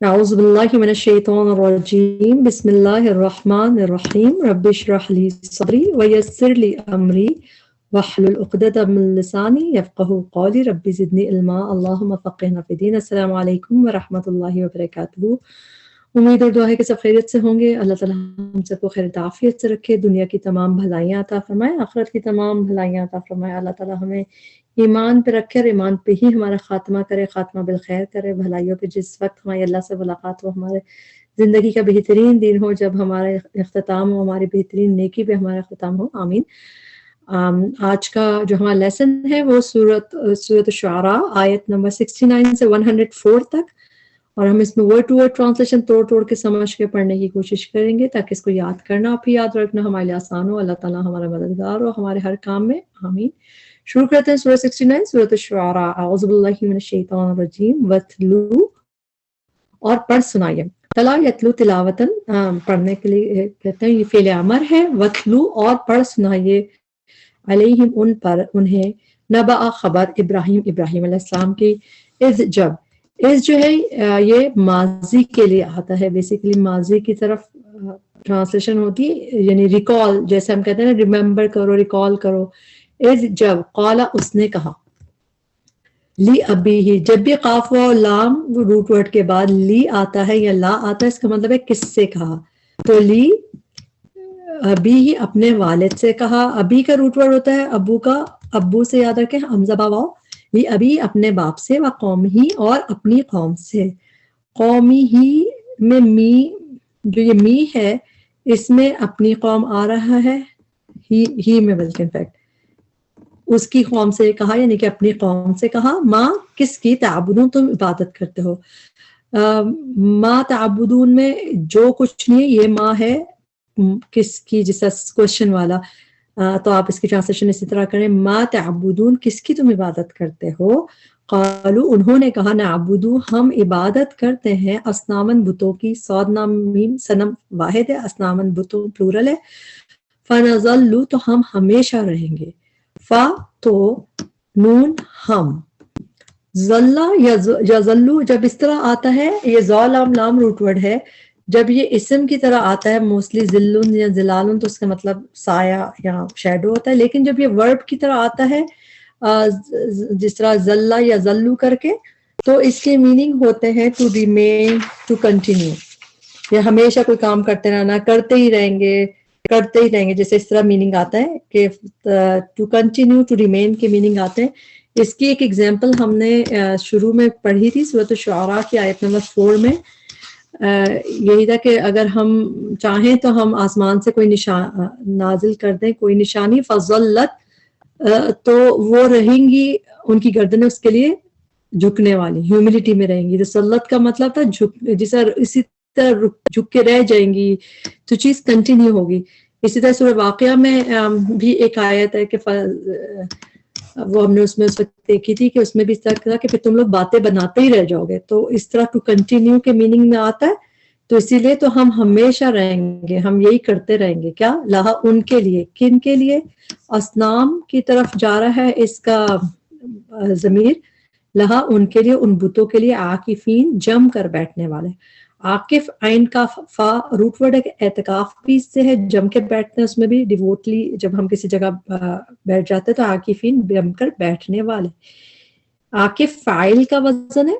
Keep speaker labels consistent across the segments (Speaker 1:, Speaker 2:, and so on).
Speaker 1: اعوذ باللہ من الشیطان الرجیم بسم اللہ الرحمن الرحیم رب اشرح لی صدری ویسر لی امری واحلل عقدۃ من لسانی یفقہوا قولی رب زدنی علما اللہم فقہنا فی الدین۔ السلام علیکم ورحمۃ اللہ وبرکاتہ۔ امید اور دعا ہے کہ سب خیریت سے ہوں گے۔ اللہ تعالیٰ ہم سب کو خیر عافیت سے رکھے، دنیا کی تمام بھلائیاں عطا فرمائے، آخرت کی تمام بھلائیاں عطا فرمائے۔ اللہ تعالیٰ ہمیں ایمان پہ رکھے اور ایمان پہ ہی ہمارا خاتمہ کرے، خاتمہ بالخیر کرے، بھلائیوں پہ جس وقت ہماری اللہ سے ملاقات ہو، ہمارے زندگی کا بہترین دن ہو، جب ہمارا اختتام ہو، ہماری بہترین نیکی پہ ہمارا اختتام ہو، آمین۔ آج کا جو ہمارا لیسن ہے وہ سورۃ الشعراء آیت نمبر 69 سے 104 تک، اور ہم اس میں ورڈ ٹو ورڈ ٹرانسلیشن توڑ کے سمجھ کے پڑھنے کی کوشش کریں گے تاکہ اس کو یاد کرنا اور پھر یاد رکھنا ہمارے لیے آسان ہو۔ اللہ تعالیٰ ہمارا مددگار ہو ہمارے ہر کام میں، آمین۔ شروع کرتے ہیں سورہ 69 سورۃ الشعراء۔ اعوذ باللہ من الشیطان الرجیم وَاتْلُو، اور پڑھ سنائیے۔ تلا یتلو تلاوتن، پڑھنے کے لیے کہتے ہیں یہ فعل امر ہے۔ وَاتْلُو، اور پڑھ سنائیے، علیہم ان پر، انہیں، نبأ خبر ابراہیم علیہ السلام کی، اذ جب، اذ جو ہے یہ ماضی کے لیے آتا ہے، بیسیکلی ماضی کی طرف ٹرانسلیشن ہوتی ہے، یعنی ریکال، جیسے ہم کہتے ہیں نا ریممبر کرو، ریکال کرو۔ اذ جب، قال اس نے کہا، لی ابی ہی، جب بھی قاف و لام روٹ ورڈ کے بعد لی آتا ہے یا لا آتا ہے، اس کا مطلب ہے کس سے کہا، تو لی ابی ہی، اپنے والد سے کہا۔ ابی کا روٹ ورڈ ہوتا ہے ابو کا، ابو سے یاد رکھیں، حمزہ با واو، لی ابی اپنے باپ سے، و قوم ہی، اور اپنی قوم سے۔ قومی ہی میں می، جو یہ می ہے اس میں اپنی قوم آ رہا ہے، ہی میں بلکہ انفیکٹ اس کی قوم سے کہا، یعنی کہ اپنی قوم سے کہا، ماں کس کی، تعبدون تم عبادت کرتے ہو۔ ما تعبدون میں جو کچھ نہیں، یہ ماں ہے کس کی، جیسا کوشچن والا، تو آپ اس کی ٹرانسلیشن اسی طرح کریں، ما تعبدون کس کی تم عبادت کرتے ہو۔ قالو انہوں نے کہا، نعبدو ہم عبادت کرتے ہیں، اصنامن بتوں کی، صاد نام میم صنم واحد ہے، اصنامن بتوں پلورل ہے، فنظلوا تو ہم ہمیشہ رہیں گے، فا تو نون ہم، ذلہ یا ذلو جب اس طرح آتا ہے، یہ ذا لام لام روٹ ورڈ ہے، جب یہ اسم کی طرح آتا ہے موسٹلی ذلن یا ذلالن تو اس کا مطلب سایہ یا شیڈو ہوتا ہے، لیکن جب یہ ورب کی طرح آتا ہے جس طرح ذلہ یا ذلو کر کے، تو اس کے میننگ ہوتے ہیں ٹو ریمین، ٹو کنٹینیو، یا ہمیشہ کوئی کام کرتے رہنا، کرتے ہی رہیں گے، جیسے اس طرح میننگ آتا ہے کہ ٹو کنٹینیو، ٹو ریمین کے میننگ آتے ہیں۔ اس کی ایک ایگزامپل ہم نے شروع میں پڑھی تھی سورۃ الشعراء کی آیت نمبر 4 میں، یہی تھا کہ اگر ہم چاہیں تو ہم آسمان سے کوئی نازل کر دیں کوئی نشانی، فضلت، تو وہ رہیں گی، ان کی گردنیں اس کے لیے جھکنے والی، ہیوملٹی میں رہیں گی۔ رسلت کا مطلب تھا جیسا اسی طرح جھک کے رہ جائیں گی، تو چیز کنٹینیو ہوگی۔ اسی طرح سورہ واقعہ میں بھی ایک آیت ہے کہ وہ ہم نے اس میں اس وقت دیکھی تھی کہ اس میں بھی اس طرح تھا کہ پھر تم لوگ باتیں بناتے ہی رہ جاؤ گے، تو اس طرح ٹو کنٹینیو کے میننگ میں آتا ہے، تو اسی لیے تو ہم ہمیشہ رہیں گے، ہم یہی کرتے رہیں گے۔ کیا لہا ان کے لیے، کن کے لیے، اصنام کی طرف جا رہا ہے اس کا ضمیر، لہا ان کے لیے، ان بتوں کے لیے، عاکفین جم کر بیٹھنے والے۔ عاکف عین کا فا روٹ ورڈ ہے کہ اعتکاف بھی اس سے ہے، جم کے بیٹھتے ہیں، اس میں بھی ڈیووٹلی جب ہم کسی جگہ بیٹھ جاتے ہیں تو عاکفین جم کر بیٹھنے والے۔ عاکف فاعل کا وزن ہے،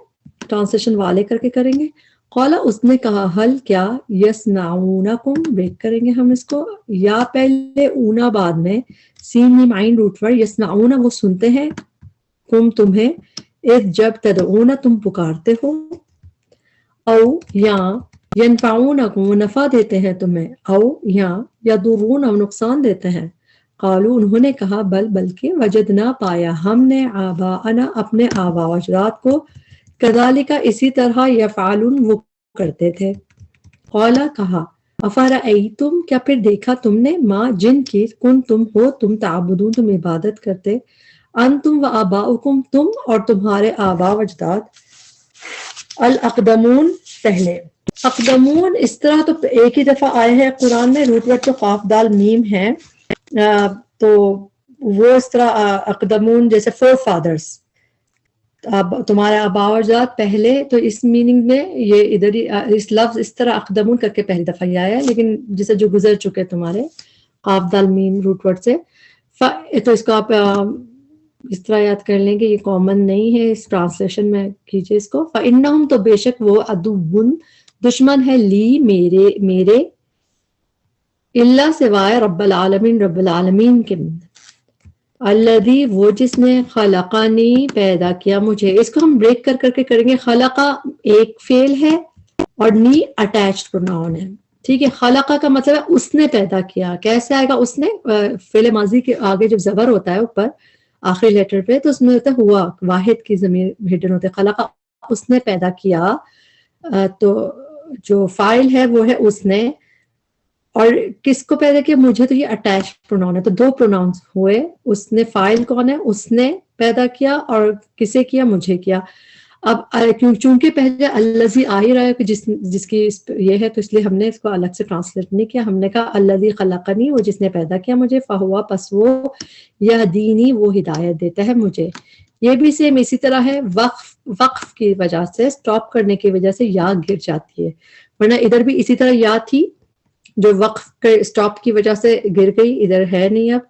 Speaker 1: ٹرانسلیشن والے کر کے کریں گے۔ قالا اس نے کہا، حل کیا، یسمعونکم ویٹ کریں گے ہم اس کو، یا پہلے اونا بعد میں، سین میم عین روٹ ورڈ، یسمعون وہ سنتے ہیں، کم تمہیں، اذ جب تدعون تم پکارتے ہو، او یا ینفعونکم وہ نفع دیتے ہیں تمہیں، او یا یضرون وہ نقصان دیتے ہیں۔ قالو انہوں نے کہا، بلکہ وجدنا پایا ہم نے، آباءنا اپنے آبا و اجداد کو، کذالک اسی طرح، یفعلون وہ کرتے تھے۔ قالا کہا، افرأیتم کیا پھر دیکھا تم نے، ما جن کی، کن تم ہو تم، تعبدون تم عبادت کرتے، انتم و آباؤکم تم اور تمہارے آبا و اجداد، الاقدمون پہلے۔ اقدمون اس طرح تو ایک ہی دفعہ آئے ہیں قرآن میں، روٹ ورڈ تو قاف دال میم ہے، تو وہ اس طرح اقدمون جیسے فور فادرز، اب تمہارا آبا اور ذات پہلے تو اس میننگ میں یہ ادھر ہی اس لفظ اس طرح اقدمون کر کے پہلی دفعہ ہی آیا ہے، لیکن جسے جو گزر چکے تمہارے قاف دال میم روٹ ورڈ سے، تو اس کو آپ اس طرح یاد کر لیں کہ یہ کامن نہیں ہے، اس ٹرانسلیشن میں کیجیے اس کو. فَإِنَّهُمْ تو بے شک وہ عدوٌ دشمن ہے لی میرے اللہ سوائے رب العالمین رب العالمین کے، الذی وہ جس نے خلقانی پیدا کیا مجھے. اس کو ہم بریک کر کے کریں گے. خلقہ ایک فعل ہے اور نی اٹیچڈ پروناؤن ہے، ٹھیک ہے. خلقہ کا مطلب ہے اس نے پیدا کیا. کیسے آئے گا اس نے؟ فعل ماضی کے آگے جب زبر ہوتا ہے اوپر آخری لیٹر پہ تو اس میں ہوتا ہے ہوا، واحد کی ضمیر ہڈن ہوتے. خلقہ اس نے پیدا کیا، تو جو فاعل ہے وہ ہے اس نے. اور کس کو پیدا کیا؟ مجھے. تو یہ اٹیچ پروناؤن ہے، تو دو پروناؤنس ہوئے. اس نے فاعل کون ہے؟ اس نے پیدا کیا. اور کسے کیا؟ مجھے کیا. اب چونکہ پہلے الذی آ ہی رہا ہے کہ جس کی یہ ہے، تو اس لیے ہم نے اس کو الگ سے ٹرانسلیٹ نہیں کیا. ہم نے کہا الذی خلقنی، وہ جس نے پیدا کیا مجھے. فہوا پس وہ یہدینی، وہ ہدایت دیتا ہے مجھے. یہ بھی سیم اسی طرح ہے. وقف کی وجہ سے، سٹاپ کرنے کی وجہ سے یا گر جاتی ہے، ورنہ ادھر بھی اسی طرح یا تھی جو وقف کے سٹاپ کی وجہ سے گر گئی، ادھر ہے نہیں اب.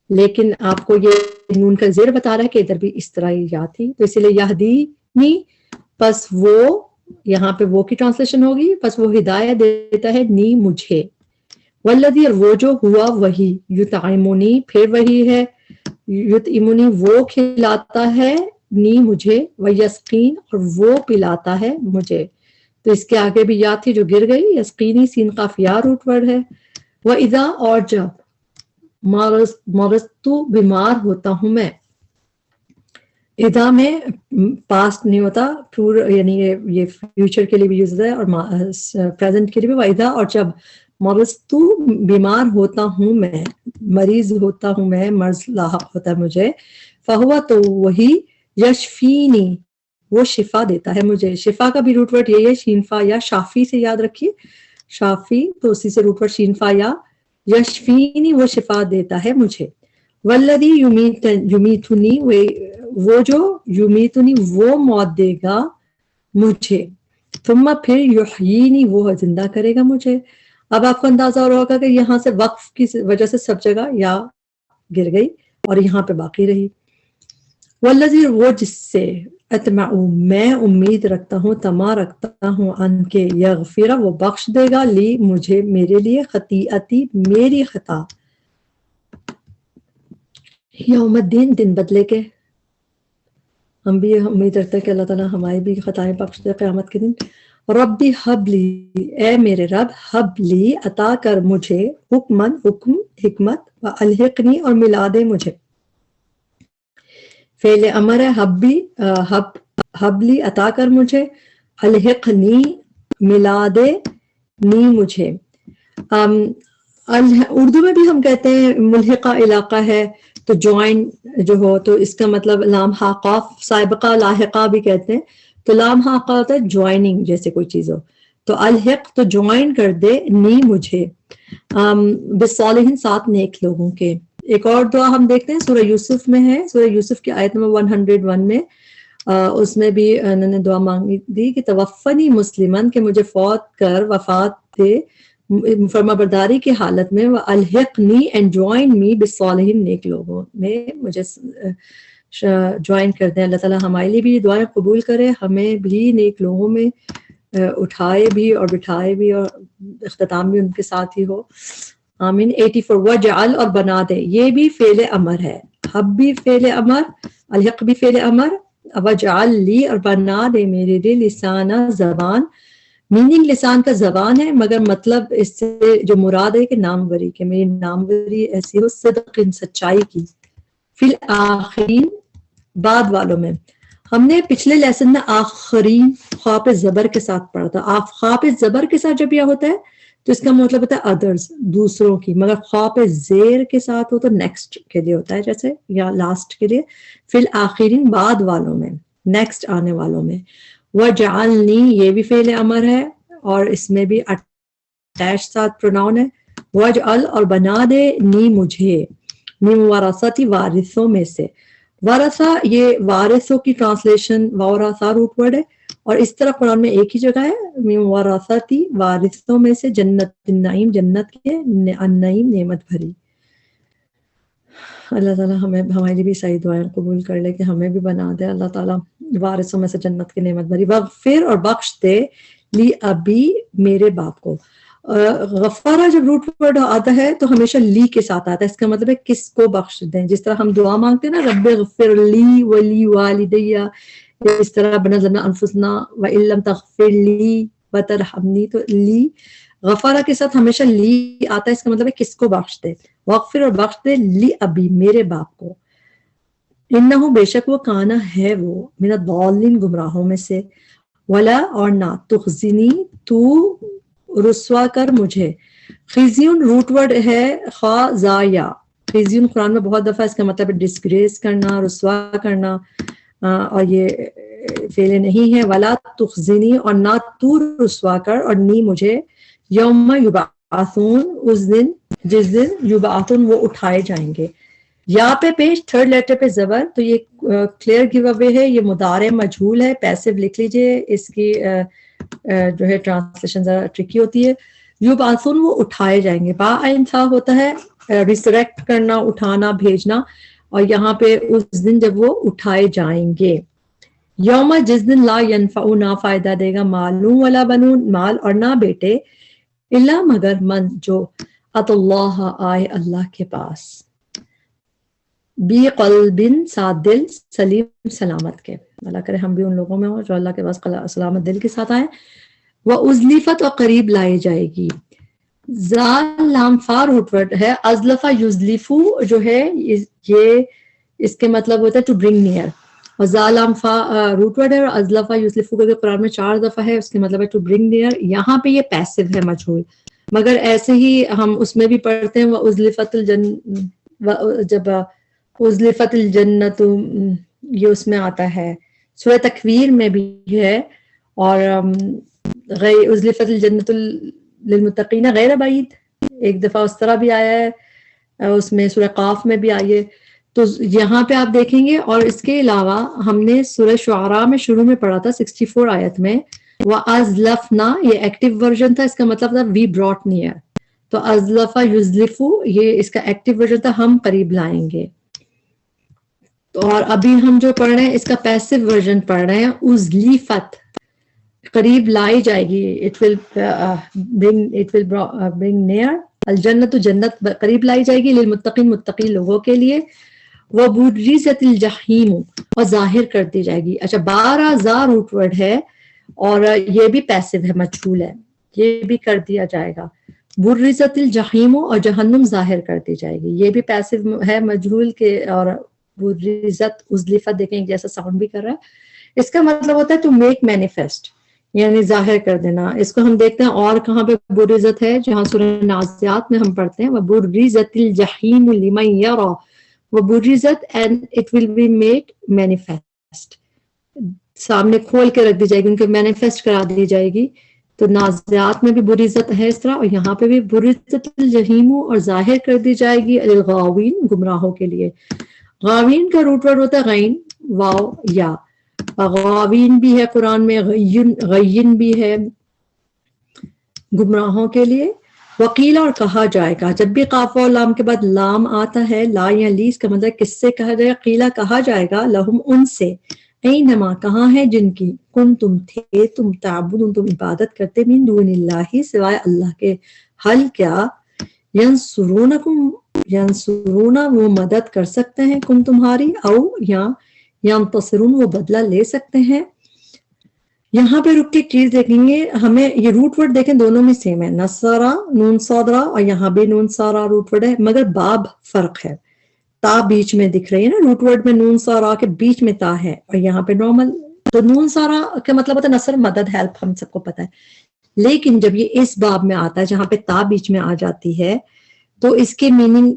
Speaker 1: لیکن آپ کو یہ نون کا زیر بتا رہا ہے کہ ادھر بھی اس طرح ہی یا تھی، تو اسی لیے یہدینی، پس وہ یہاں پہ وہ کی ٹرانسلیشن ہوگی، پس وہ ہدایت دیتا ہے نی مجھے. والذی، وہ جو ہوا وہی، یطعمنی پھر وہی ہے، یطعمنی وہ کھلاتا ہے نی مجھے، ویسقین اور وہ پلاتا ہے مجھے. تو اس کے آگے بھی یا تھی جو گر گئی. یسقینی سین قاف یا روٹ ورڈ ہے. وَإِذَا، اور جب، مرضتُ بیمار ہوتا ہوں میں. اذا میں پاسٹ نہیں ہوتا، یعنی یہ فیوچر کے لیے بھی یوز ہے اور پریزنٹ کے لیے بھی. وَإِذَا، اور جب، مرضتُ بیمار ہوتا ہوں میں، مریض ہوتا ہوں میں، مرض لاحق ہوتا ہے مجھے. فہو، تو وہی، یشفینی، وہ شفا دیتا ہے مجھے. شفا کا بھی روٹ ورڈ یہی ہے، شین فا یا. شافی سے یاد رکھیے، شافی تو اسی سے روٹ ورڈ شین فا یا. یشفینی، وہ شفا دیتا ہے مجھے. والذی یمیتنی، وہ جو یمیتنی، وہ موت دے گا مجھے. ثم، پھر یحیینی، وہ زندہ کرے گا مجھے. اب آپ کو اندازہ ہو رہا ہوگا کہ یہاں سے وقف کی وجہ سے سب جگہ یا گر گئی اور یہاں پہ باقی رہی. والذی، وہ جس سے، اطمع، میں امید رکھتا ہوں، طمع رکھتا ہوں، ان کے، یغفر، وہ بخش دے گا، لی مجھے، میرے لیے، خطیئتی، میری خطا. یوم الدین، دن بدلے کے. ہم بھی امید رکھتے ہیں کہ اللہ تعالیٰ ہماری بھی خطائیں بخش دے قیامت کے دن. ربی حب لی، اے میرے رب، حب لی، عطا کر مجھے، حکمن، حکم، حکمت، و الحقنی، اور ملا دے مجھے. فعل امر ہے، حب لی، عطا کر مجھے، الحقنی، ملا دے نی مجھے. اردو میں بھی ہم کہتے ہیں ملحقہ علاقہ ہے تو جوائن جو ہو، تو اس کا مطلب لام حاقاف، سابقہ لاحقہ بھی کہتے ہیں. تو لام حاقہ ہوتا ہے جوائننگ، جیسے کوئی چیز ہو. تو الحق، تو جوائن کر دے نی مجھے، بالصالحین، ساتھ نیک لوگوں کے. ایک اور دعا ہم دیکھتے ہیں سورہ یوسف میں ہے، سورہ یوسف کی آیت نمبر 101 میں. اس میں بھی انہوں نے دعا مانگی دی کہ توفنی مسلمن، کہ مجھے فوت کر، وفات دے فرما برداری کی حالت میں، وَأَلْحِقْنِي، اینڈ جوائن می، بالصالحین، نیک لوگوں میں مجھے جوائن کر دیں. اللہ تعالیٰ ہمارے لیے بھی دعائیں قبول کرے، ہمیں بھی نیک لوگوں میں اٹھائے بھی اور بٹھائے بھی، اور اختتام بھی ان کے ساتھ ہی ہو، آمین. 84، وَجْعَلْ، اور بنا دے. یہ بھی فعل امر ہے، حب بھی فعل امر، الحق بھی فعل امر. وَجْعَلْ لی، اور بنا دے میرے لیے، لسانہ، زبان. میننگ لسان کا زبان ہے، مگر مطلب اس سے جو مراد ہے کہ ناموری، کہ میری ناموری ایسی ہو، صدق، سچائی کی. فی الآخرین، بعد والوں میں. ہم نے پچھلے لیسن میں آخرین خاء پہ زبر کے ساتھ پڑھا تھا. خاء پہ زبر کے ساتھ جب یہ ہوتا ہے تو اس کا مطلب ہوتا ہے ادرز، دوسروں کی. مگر خاء پہ زیر کے ساتھ ہو تو نیکسٹ کے لیے ہوتا ہے، جیسے یا لاسٹ کے لیے. فی الآخرین، بعد والوں میں، نیکسٹ آنے والوں میں. وَجْعَلْنِی، یہ بھی فعل امر ہے اور اس میں بھی اٹیچ ساتھ پروناؤن ہے. وَجْعَلْ، اور بنا دے، نی مجھے، من ورثتی، وارثوں میں سے. وارثہ یہ وارثوں کی ٹرانسلیشن وارثہ روٹ ورڈ ہے، اور اس طرح قرآن میں ایک ہی جگہ ہے وارثاتی، وارثوں میں سے، جنت النعیم جنت کے، النعیم نعمت بھری۔ اللہ تعالیٰ ہمیں ہمارے لیے بھی صحیح دعائیں قبول کر لے کہ ہمیں بھی بنا دے اللہ تعالیٰ وارثوں میں سے جنت کی نعمت بھری۔ وغفر اور بخش دے لی ابی میرے باپ کو۔ غفارہ جب روٹ ورڈ آتا ہے تو ہمیشہ لی کے ساتھ آتا ہے، اس کا مطلب ہے کس کو بخش دیں، جس طرح ہم دعا مانگتے ہیں نا رب اغفر لی ولی والدی، اس طرح ربنا ظلمنا انفسنا وان لم تغفر لی وترحمنی، تو لی غفارہ کے ساتھ ہمیشہ لی آتا ہے، اس کا مطلب ہے کس کو بخش دے۔ وغفر اور بخش دے لی ابی میرے باپ کو، انہو بے شک وہ کانا ہے وہ من الضالین گمراہوں میں سے، ولا اور نہ تخزنی تو رسوا کر مجھے۔ خزیون روٹ ورڈ ہے خا زا یا، خزیون قرآن میں بہت دفعہ اس کا مطلب ہے ڈسگریس کرنا، رسوا کرنا، اور یہ فعل نہیں ہے۔ ولا تخزنی اور نہ تو رسوا کر، اور نی مجھے، یوم یبعثون اس دن جس دن یبعثون وہ اٹھائے جائیں گے۔ یا پہ پیش تھرڈ لیٹر پہ زبر، تو یہ کلیئر گیو اوے ہے، یہ مضارع مجہول ہے، پیسو لکھ لیجئے، اس کی جو ہے ٹرانسلیشن ذرا ٹرکی ہوتی ہے۔ یبعثون وہ اٹھائے جائیں گے، با عین تھا ہوتا ہے ریسریکٹ کرنا، اٹھانا، بھیجنا، اور یہاں پہ اس دن جب وہ اٹھائے جائیں گے۔ یوم جس دن لا ینفع نہ فائدہ دے گا مالوں ولا بنون مال اور نہ بیٹے، الا مگر من جو ات اللہ آئے اللہ کے پاس، بی قلب ساتھ دل سلیم سلامت کے۔ اللہ کرے ہم بھی ان لوگوں میں ہوں جو اللہ کے پاس سلامت دل کے ساتھ آئیں۔ وَأُزْلِفَتْ اور قریب لائی جائے گی۔ زال لام فا روٹ ورڈ ہے، ازلفا یزلفو جو ہے یہ اس کے مطلب ہوتا ہے ٹو برنگ نیئر، اور زال لام فا روٹ ورڈ ہے، اور ازلفا یزلفو کا قرآن میں 4 دفعہ ہے، اس کے مطلب ہے ٹو برنگ نیئر۔ یہاں پہ یہ پیسو ہے مجہول، مگر ایسے ہی ہم اس میں بھی پڑھتے ہیں وَأُزْلِفَتْ جب ازلفت الجنت، یہ اس میں آتا ہے، سورہ تکویر میں بھی ہے، اور ازلفت الجنت للمتقین غیر بعید، ایک دفعہ اس طرح بھی آیا ہے، اس میں سورہ قاف میں بھی آئی ہے۔ تو یہاں پہ آپ دیکھیں گے، اور اس کے علاوہ ہم نے سورہ شعراء میں شروع میں پڑھا تھا 64 آیت میں، وَأَزْلَفْنَا یہ ایکٹیو ورژن تھا، اس کا مطلب تھا وی براٹ نیئر، تو ازلفا یزلفو یہ اس کا ایکٹیو ورژن تھا ہم قریب لائیں گے۔ اور ابھی ہم جو پڑھ رہے ہیں اس کا پیسو ورژن پڑھ رہے ہیں، ازلیفت قریب لائی جائے گی، it will bring near الجنت، جنت قریب لائی جائے گی، للمتقین متقی لوگوں کے لیے، وبرزت الجحیم اور ظاہر کر دی جائے گی۔ اچھا 12 زا روٹ ورڈ ہے، اور یہ بھی پیسو ہے مجہول ہے، یہ بھی کر دیا جائے گا۔ برزت الجحیم اور جہنم ظاہر کر دی جائے گی، یہ بھی پیسو ہے مجہول کے، اور برزت ازلفت دیکھیں ایک جیسا ساؤنڈ بھی کر رہا ہے، اس کا مطلب ہوتا ہے ٹو میک مینیفیسٹ، یعنی ظاہر کر دینا۔ اس کو ہم دیکھتے ہیں اور کہاں پہ برزت ہے، جہاں سورہ نازعات میں ہم پڑھتے ہیں وَبُرِّزَتِ الْجَحِيمُ لِمَنْ يَرَى وَبُرِّزَتْ and it will be made manifest، سامنے کھول کے رکھ دی جائے گی، ان کو مینیفیسٹ کرا دی جائے گی۔ تو نازعات میں بھی برزت ہے اس طرح، اور یہاں پہ بھی برزت الجحیم اور ظاہر کر دی جائے گی للغاوین گمراہوں کے لیے۔ غاوین کا روٹ ورڈ ہوتا ہے غین واو یا، غاوین بھی ہے قرآن میں، غین بھی ہے گمراہوں کے لیے۔ وقیل اور کہا جائے گا، جب بھی قاف و لام کے بعد لام آتا ہے، لا یا لی، اس کا مطلب کس سے کہا جائے گا، قیلا کہا جائے گا، لہم ان سے، اینما کہاں ہے جن کی، کن تم تھے تم تعبدون تم عبادت کرتے، من دون اللہ سوائے اللہ کے، حل کیا، ینصرونکم ینصرونا وہ مدد کر سکتے ہیں، کم تمہاری، او یا ینتصرون وہ بدلہ لے سکتے ہیں۔ یہاں پہ رک کے چیز دیکھیں گے، ہمیں یہ روٹ ورڈ دیکھیں دونوں میں سیم ہے، نصرہ نون صادرہ، اور یہاں بھی نون صادرہ روٹ ورڈ ہے، مگر باب فرق ہے، تا بیچ میں دکھ رہی ہے نا، روٹ ورڈ میں نون صادرہ کے بیچ میں تا ہے، اور یہاں پہ نارمل، تو نون صادرہ کا مطلب ہوتا ہے نصر، مدد، ہیلپ، ہم سب کو پتہ ہے، لیکن جب یہ اس باب میں آتا ہے جہاں پہ تا بیچ میں آ جاتی ہے، تو اس کے میننگ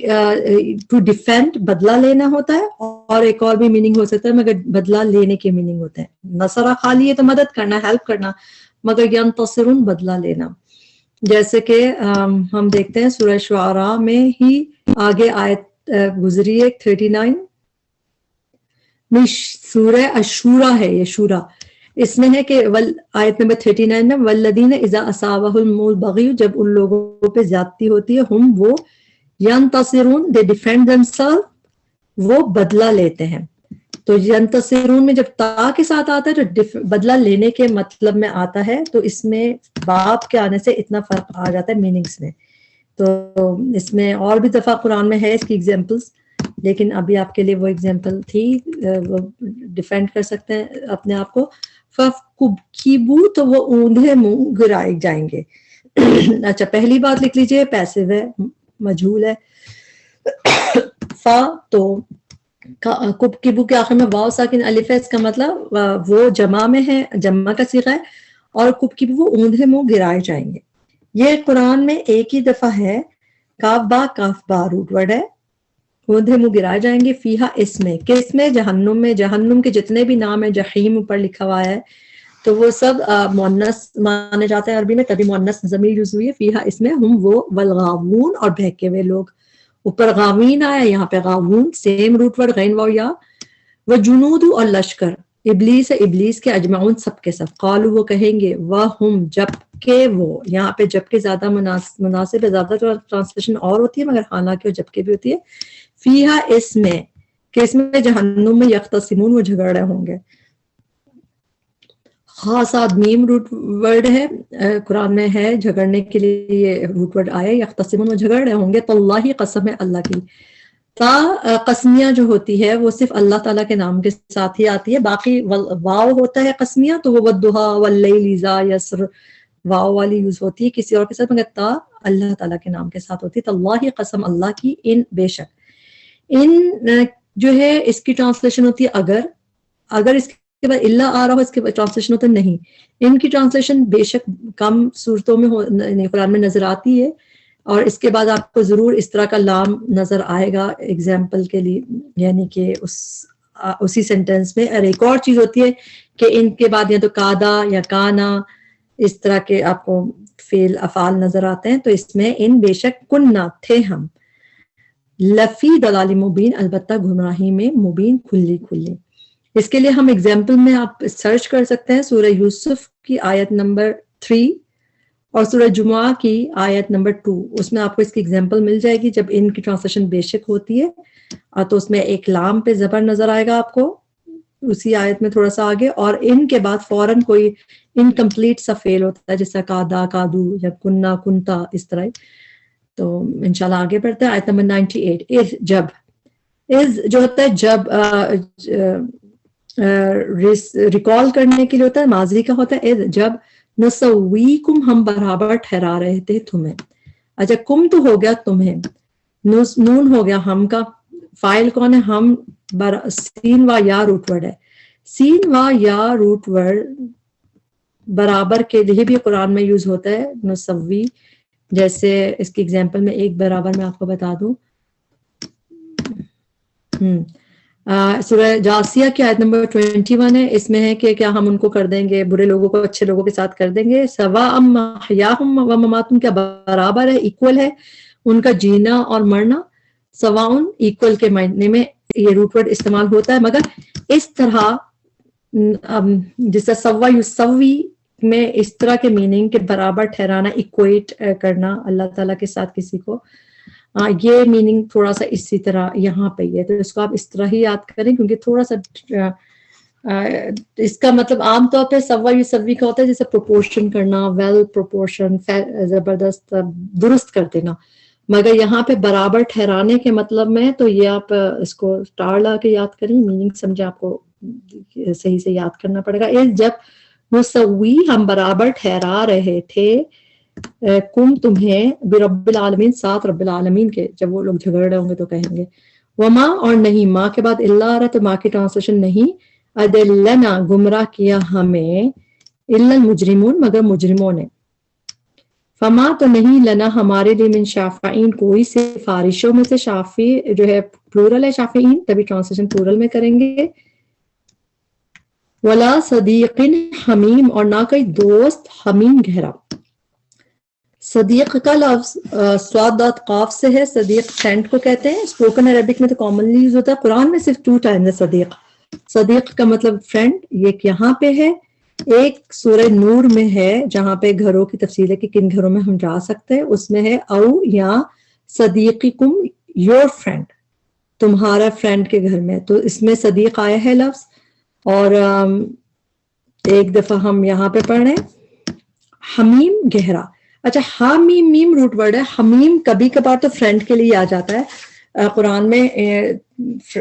Speaker 1: ٹو ڈیفینڈ بدلہ لینا ہوتا ہے، اور ایک اور بھی میننگ ہو سکتا ہے، مگر بدلہ لینے کے میننگ ہوتے ہیں۔ نصرہ خالی ہے تو مدد کرنا، ہیلپ کرنا، مگر ینتصرون بدلہ لینا، جیسے کہ ہم دیکھتے ہیں سورہ شعراء میں ہی آگے آیت گزری ہے 39، نہیں، سورہ اشورا ہے یہ، شورا. اس میں ہے کہ آیت نمبر 39 میں والذین اذا اصابهم البغی، جب ان لوگوں پہ زیادتی ہوتی ہے، ہم وہ ینتصرون دے ڈیفینڈ themselves، وہ بدلہ لیتے ہیں. تو ینتصرون میں جب تا کے ساتھ آتا ہے تو بدلہ لینے کے مطلب میں آتا ہے، تو اس میں باب کے آنے سے اتنا فرق آ جاتا ہے میننگز میں. تو اس میں اور بھی دفعہ قرآن میں ہے اس کی ایگزامپلس، لیکن ابھی آپ کے لیے وہ ایگزامپل تھی، وہ ڈیفینڈ کر سکتے ہیں اپنے آپ کو. فَكُبْكِبُوا، تو وہ اوندھے منہ گرائے جائیں گے. اچھا، پہلی بات لکھ لیجئے، پیسو ہے، مجہول ہے. فا تو کبکبو کے آخر میں واو ساکن الف ہے، اس کا مطلب وہ جمع میں ہے، جمع کا صیغہ ہے، اور کبکبو وہ اوندھے منہ گرائے جائیں گے. یہ قرآن میں ایک ہی دفعہ ہے. کاف با روٹ ورڈ ہے. اوندھے منہ گرائے جائیں گے. فیہا، اس میں، کس میں؟ جہنم میں. جہنم کے جتنے بھی نام ہیں، جحیم اوپر لکھا ہوا ہے، تو وہ سب مؤنث مانے جاتے ہیں عربی میں، تبھی مؤنث ضمیر یوز ہوئی ہے. فیہا، اس میں، ہم وہ، والغاوون، اور بہکے ہوئے لوگ. اوپر غاوین آیا، یہاں پہ غاوون، سیم روٹ ورڈ غین واو یا. وجنود، اور لشکر. ابلیس ہے، ابلیس کے، اجمعون، سب کے سب. قالوا، وہ کہیں گے، وہم، جب کہ وہ، یہاں پہ جب کہ زیادہ مناسب ہے، زیادہ ٹرانسلیشن اور ہوتی ہے مگر حالانکہ وہ جب کہ بھی ہوتی ہے. فیہا، اس میں، کہ اس میں جہنم میں، یختصمون، وہ جھگڑ رہے ہوں گے. خاص میم روٹ ورڈ ہے، قرآن میں ہے جھگڑنے کے لیے، یہ روٹ ورڈ آئے. یختصمون، وہ جھگڑ رہے ہوں گے. تاللہ، قسم ہے اللہ کی. تا قسمیہ جو ہوتی ہے وہ صرف اللہ تعالیٰ کے نام کے ساتھ ہی آتی ہے. باقی واو ہوتا ہے قسمیہ، تو وہ والضحیٰ واللیل اذا یسر، واو والی یوز ہوتی ہے کسی اور کے ساتھ، مگر تا اللہ تعالیٰ کے نام کے ساتھ ہوتی ہے. تاللہ، قسم اللہ کی. ان، بے شک. ان جو ہے اس کی ٹرانسلیشن ہوتی ہے اگر اس کے بعد اللہ آ رہا ہو، اس کے بعد ٹرانسلیشن ہوتا ہے نہیں. ان کی ٹرانسلیشن بے شک کم صورتوں میں قرآن میں نظر آتی ہے، اور اس کے بعد آپ کو ضرور اس طرح کا لام نظر آئے گا ایگزامپل کے لیے، یعنی کہ اسی سینٹینس میں. اور ایک اور چیز ہوتی ہے کہ ان کے بعد یا تو کادا یا کانا، اس طرح کے آپ کو فعل افعال نظر آتے ہیں. تو اس میں ان، بے شک، کننا، تھے ہم، لفی دلال مبین، البتہ گمراہی میں، مبین، کھلی کھلی. اس کے لیے ہم ایگزامپل میں آپ سرچ کر سکتے ہیں سورہ یوسف کی آیت نمبر 3 اور سورہ جمعہ کی آیت نمبر 2. اس میں آپ کو اس کی ایگزامپل مل جائے گی. جب ان کی ٹرانسلیشن بے شک ہوتی ہے تو اس میں ایک لام پہ زبر نظر آئے گا آپ کو اسی آیت میں تھوڑا سا آگے، اور ان کے بعد فوراً کوئی انکمپلیٹ سا فعل ہوتا ہے جیسا کادا، کادو، یا کننا، کنتا، اس طرح. تو انشاءاللہ آگے بڑھتے ہیں. آیت نمبر 98. اذ، جب. اذ جو ہوتا ہے جب ریکال کرنے کے لیے ہوتا ہے، ماضی کا ہوتا ہے. اذ، جب. نسویکم، ہم برابر ٹھہرا رہے تھے تمہیں. اچھا، کم تو ہو گیا تمہیں، نون ہو گیا ہم کا. فائل کون ہے؟ ہم. سین و یا روٹ ورڈ ہے. سین و یا روٹ ورڈ برابر کے لیے بھی قرآن میں یوز ہوتا ہے، نسوی. جیسے اس کی ایگزامپل میں ایک برابر میں آپ کو بتا دوں. سورہ جاسیہ کی آیت نمبر 21 ہے. اس میں ہے کہ کیا ہم ان کو کر دیں گے، برے لوگوں کو اچھے لوگوں کے ساتھ کر دیں گے. سواء محیاہم و مماتہم، کیا برابر ہے، ایکول ہے ان کا جینا اور مرنا. سواء، ایکول کے معنی میں یہ روٹ ورڈ استعمال ہوتا ہے، مگر اس طرح جس طرح سوا یسوی میں اس طرح کے میننگ کے برابر ٹھہرانا، ایکویٹ کرنا اللہ تعالیٰ کے ساتھ کسی کو، یہ میننگ تھوڑا سا اسی طرح یہاں پہ ہے. تو اس کو آپ اس طرح ہی یاد کریں، کیونکہ تھوڑا سا اس کا مطلب عام طور پہ سوا یسوی کا ہوتا ہے جیسے پروپورشن کرنا، ویل پروپورشن، زبردست درست کر دینا. مگر یہاں پہ برابر ٹھہرانے کے مطلب میں تو یہ آپ اس کو اسٹار لا کے یاد کریں، میننگ سمجھے، آپ کو صحیح سے یاد کرنا پڑے گا. جب نسوی، ہم برابر ٹھہرا رہے تھے، کم تمہیں، برب العالمین، ساتھ رب العالمین کے. جب وہ لوگ جھگڑ رہے ہوں گے تو کہیں گے. وما، اور نہیں، ماں کے بعد اللہ آ رہا تو ماں کی ٹرانسلیشن نہیں. ادلنا، گمراہ کیا ہمیں، الا المجرمون، مگر مجرموں نے. فما، تو نہیں، لنا، ہمارے لیے، من شافعین، کوئی سفارشوں میں سے. شافی جو ہے پلورل ہے، شافعین، تبھی ٹرانسلیشن پلورل میں کریں گے. ولا صدیق حمیم، اور نہ کوئی دوست حمیم گہرا. صدیق کا لفظ صاد داد قاف سے ہے. صدیق فرینڈ کو کہتے ہیں. اسپوکن عربک میں تو کامنلی یوز ہوتا ہے. قرآن میں صرف 2 ٹائمز ہے صدیق. صدیق کا مطلب فرینڈ، یہ یہاں پہ ہے. ایک سورہ نور میں ہے جہاں پہ گھروں کی تفصیل ہے کہ کن گھروں میں ہم جا سکتے ہیں، اس میں ہے او یا صدیقکم یور فرینڈ، تمہارا فرینڈ کے گھر میں. تو اس میں صدیق آیا ہے لفظ. اور ایک دفعہ ہم یہاں پہ پڑھ رہے ہیں حمیم گہرا. اچھا حامیم میم روٹ ورڈ ہے. حمیم کبھی کبھار تو فرینڈ کے لیے آ جاتا ہے قرآن میں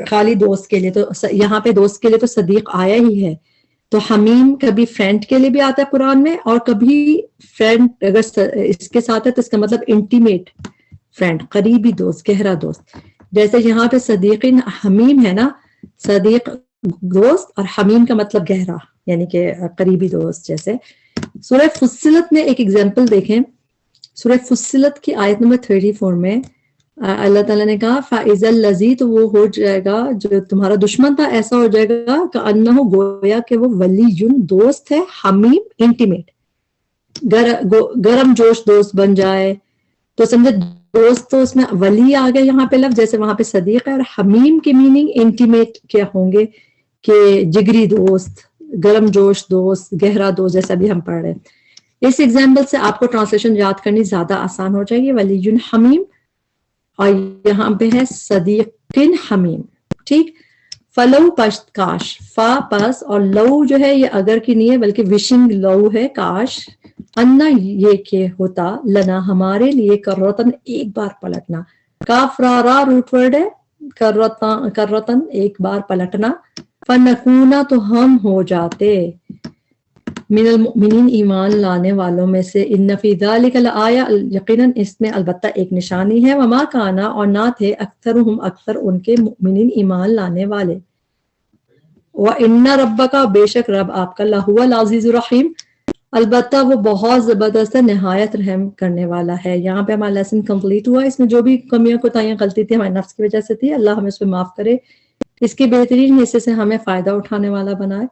Speaker 1: خالی دوست کے لیے، تو یہاں پہ دوست کے لیے تو صدیق آیا ہی ہے. تو حمیم کبھی فرینڈ کے لیے بھی آتا ہے قرآن میں، اور کبھی فرینڈ اگر اس کے ساتھ ہے تو اس کا مطلب انٹیمیٹ فرینڈ، قریبی دوست، گہرا دوست. جیسے یہاں پہ صدیق حمیم ہے نا، صدیق دوست اور حمیم کا مطلب گہرا یعنی کہ قریبی دوست. جیسے سورہ فصلت میں ایک ایگزامپل دیکھیں. سورہ فصلت کی آیت نمبر 34 میں اللہ تعالیٰ نے کہا فَإِذَا الَّذِي، تو وہ ہو جائے گا جو تمہارا دشمن تھا، ایسا ہو جائے گا کَأَنَّهُ، گویا کہ وہ ولیٌ دوست ہے، حمیم انٹیمیٹ، گرم جوش دوست بن جائے. تو سمجھے دوست تو اس میں ولی آ گیا یہاں پہ لفظ، جیسے وہاں پہ صدیق ہے. اور حمیم کی میننگ انٹیمیٹ کیا ہوں گے کہ جگری دوست، گرم جوش دوست، گہرا دوست، جیسا بھی ہم پڑھ رہے ہیں. اس ایگزامپل سے آپ کو ٹرانسلیشن یاد کرنی زیادہ آسان ہو جائے گی. ولی حمیم، اور یہاں پہ ہے صدیق حمیم. ٹھیک. فلو پشت کاش، فا پس، اور لو جو ہے یہ اگر کی نہیں ہے بلکہ وشنگ لو ہے، کاش. انا یہ کہ ہوتا، لنا ہمارے لیے، کرتن ایک بار پلٹنا. کاف را را روٹ ورڈ ہے، کرتن ایک بار پلٹنا. فنکونا تو ہم ہو جاتے، من المؤمنین ایمان لانے والوں میں سے. ان فی ذلک لآیہ، یقیناً اس میں البتہ ایک نشانی ہے. وما کانا، اور نہ تھے، اکثرہم اکثر ان کے، مؤمنین ایمان لانے والے. وان ربک، بے شک رب آپ کا، لہو العزیز الرحیم، البتہ وہ بہت زبردست ہے، نہایت رحم کرنے والا ہے. یہاں پہ ہمارا لیسن کمپلیٹ ہوا. اس میں جو بھی کمیاں کوتاہیاں غلطی تھی ہمارے نفس کی وجہ سے تھی، اللہ ہمیں اس پہ معاف کرے، اس کے بہترین حصے سے ہمیں فائدہ اٹھانے والا بنائے.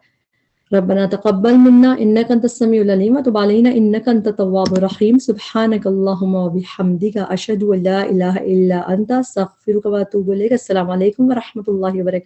Speaker 1: ربنا تقبل منا انك انت السميع العليم وتب علينا انك انت التواب الرحيم. سبحانك اللهم وبحمدك اشهد ان لا اله الا انت استغفرك واتوب اليك. السلام علیکم ورحمۃ اللہ وبرکاتہ.